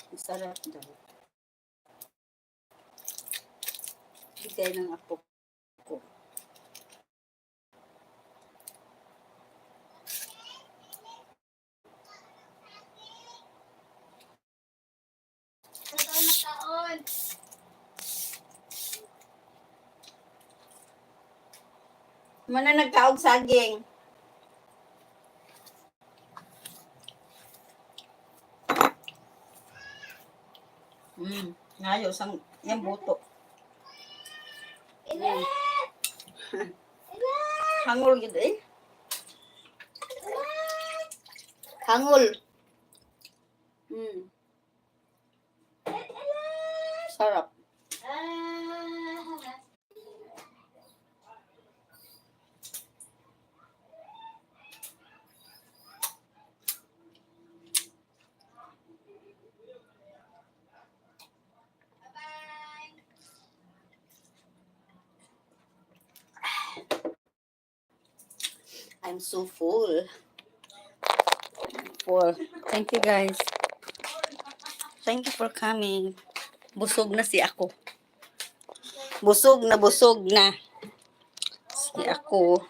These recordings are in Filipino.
Masarap daw. Bigay ng apo ko. Taon. Mana nagkaog saging. Ngayo sang yung buto. Hangul gitu eh. Hangul. Sarap. I'm so full. Thank you guys. Thank you for coming. Busog na si ako. Busog na. Si ako.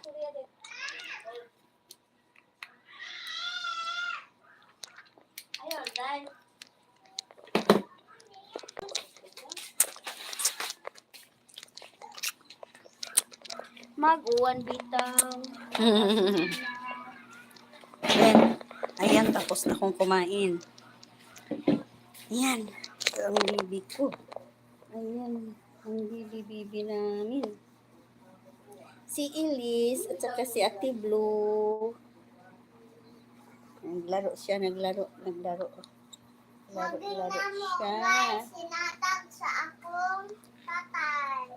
Mag-uwan bitaw. Ayan, tapos na akong kumain. Ayan, ang bibi ko. Ayan, ang bibi namin. Si Elise at saka si Ate Blue. Naglaro siya. Laro siya. Sinatag sa akong tatay.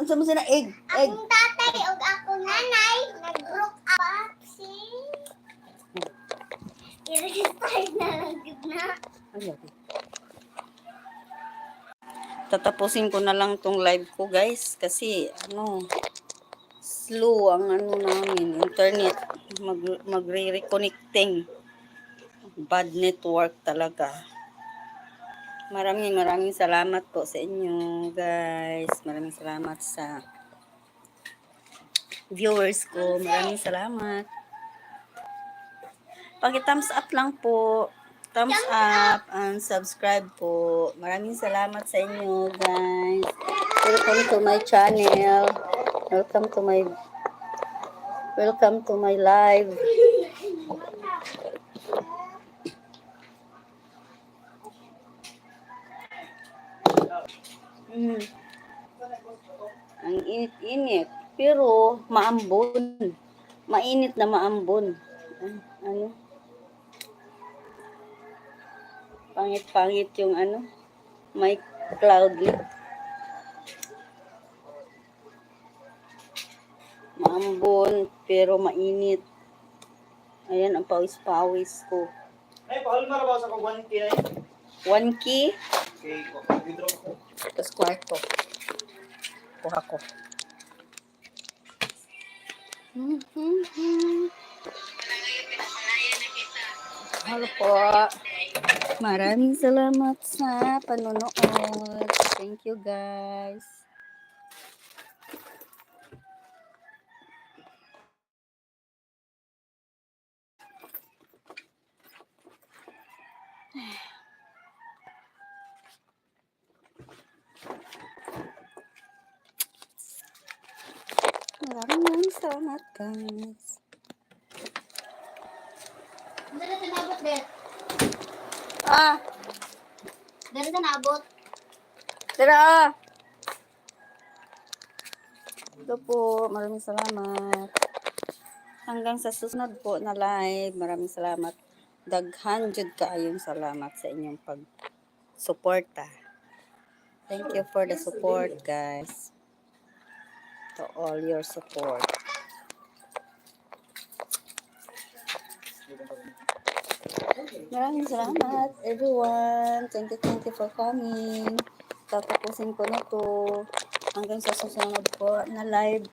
Unsa mo sila egg? Akong tatay ug akong nanay nag-broke up si i-restart na lang na. Tatapusin ko na lang tong live ko guys kasi slow ang namin internet magre-reconnecting, bad network talaga. Maraming salamat po sa inyo guys, maraming salamat sa viewers ko, maraming salamat. Paki-thumbs up lang po, thumbs up and subscribe po. Maraming salamat sa inyo guys. Welcome to my channel. Welcome to my live. Ang init-init pero maambon. Mainit na maambon. Pangit-pangit yung may cloudy. Maambon pero mainit. Ayan ang pawis-pawis ko. Ay, pahal na ba sa kong 1K ay? 1 key? Okay, withdraw ko. Tapos kwarto. Kuha ko. Hello po. Maraming salamat sa panonood. Thank you guys. Maraming salamat guys. Dara sa nabot bet. Dara sa nabot. Tara! Ito po, maraming salamat. Hanggang sa susunod po na live, maraming salamat. Daghan jud kaayong salamat sa inyong pag-suporta. Thank you for the support, guys. To all your support. Maraming salamat, everyone. Thank you for coming. Tatapusin ko na to. Hanggang sa susunod po na live.